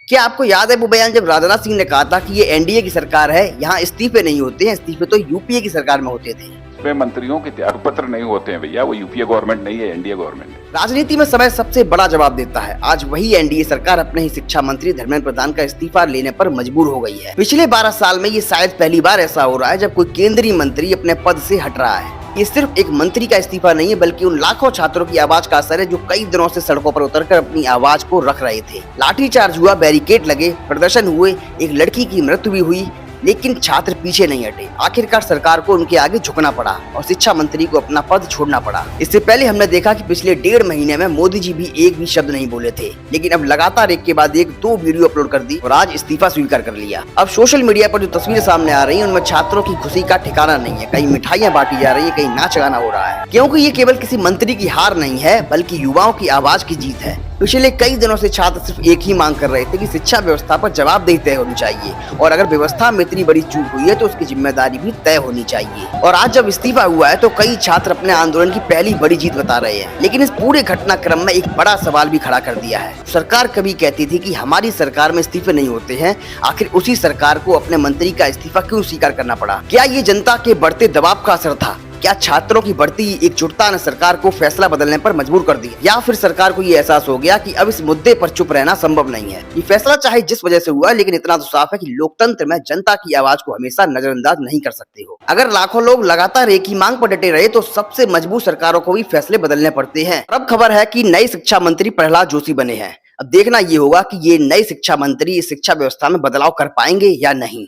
क्या आपको याद है वो बयान जब राजनाथ सिंह ने कहा था कि ये एनडीए की सरकार है, यहाँ इस्तीफे नहीं होते हैं, इस्तीफे तो यूपीए की सरकार में होते थे। वे मंत्रियों के त्याग पत्र नहीं होते हैं भैया, वो यूपीए गवर्नमेंट नहीं है, एनडीए गवर्नमेंट है। राजनीति में समय सबसे बड़ा जवाब देता है। आज वही एनडीए सरकार अपने ही शिक्षा मंत्री धर्मेंद्र प्रधान का इस्तीफा लेने पर मजबूर हो गई है। पिछले 12 साल में ये शायद पहली बार ऐसा हो रहा है जब कोई केंद्रीय मंत्री अपने पद से हट रहा है। ये सिर्फ एक मंत्री का इस्तीफा नहीं है, बल्कि उन लाखों छात्रों की आवाज का असर है जो कई दिनों से सड़कों पर उतरकर अपनी आवाज को रख रहे थे। लाठीचार्ज हुआ, बैरिकेड लगे, प्रदर्शन हुए, एक लड़की की मृत्यु भी हुई, लेकिन छात्र पीछे नहीं हटे। आखिरकार सरकार को उनके आगे झुकना पड़ा और शिक्षा मंत्री को अपना पद छोड़ना पड़ा। इससे पहले हमने देखा कि पिछले 1.5 महीने में मोदी जी भी एक भी शब्द नहीं बोले थे, लेकिन अब लगातार एक के बाद एक 2 वीडियो अपलोड कर दी और आज इस्तीफा स्वीकार कर लिया। अब सोशल मीडिया पर जो तस्वीरें सामने आ रही है उनमें छात्रों की खुशी का ठिकाना नहीं है। कहीं मिठाइयां बांटी जा रही है, कहीं नाच गाना हो रहा है, क्योंकि ये केवल किसी मंत्री की हार नहीं है, बल्कि युवाओं की आवाज की जीत है। पिछले कई दिनों से छात्र सिर्फ एक ही मांग कर रहे थे कि शिक्षा व्यवस्था पर जवाबदेही तय होनी चाहिए, और अगर व्यवस्था में इतनी बड़ी चूक हुई है तो उसकी जिम्मेदारी भी तय होनी चाहिए। और आज जब इस्तीफा हुआ है तो कई छात्र अपने आंदोलन की पहली बड़ी जीत बता रहे हैं, लेकिन इस पूरे घटनाक्रम में एक बड़ा सवाल भी खड़ा कर दिया है। सरकार कभी कहती थी कि हमारी सरकार में इस्तीफे नहीं होते हैं, आखिर उसी सरकार को अपने मंत्री का इस्तीफा क्यों स्वीकार करना पड़ा? क्या ये जनता के बढ़ते दबाव का असर था? क्या छात्रों की बढ़ती एकजुटता ने सरकार को फैसला बदलने पर मजबूर कर दिया, या फिर सरकार को ये एहसास हो गया कि अब इस मुद्दे पर चुप रहना संभव नहीं है? ये फैसला चाहे जिस वजह से हुआ, लेकिन इतना तो साफ है कि लोकतंत्र में जनता की आवाज को हमेशा नजरअंदाज नहीं कर सकते हो। अगर लाखों लोग लगातार एक ही मांग पर डटे रहे तो सबसे मजबूत सरकारों को भी फैसले बदलने पड़ते हैं। अब खबर है कि नए शिक्षा मंत्री प्रहलाद जोशी बने हैं। अब देखना ये होगा कि ये नए शिक्षा मंत्री इस शिक्षा व्यवस्था में बदलाव कर पाएंगे या नहीं।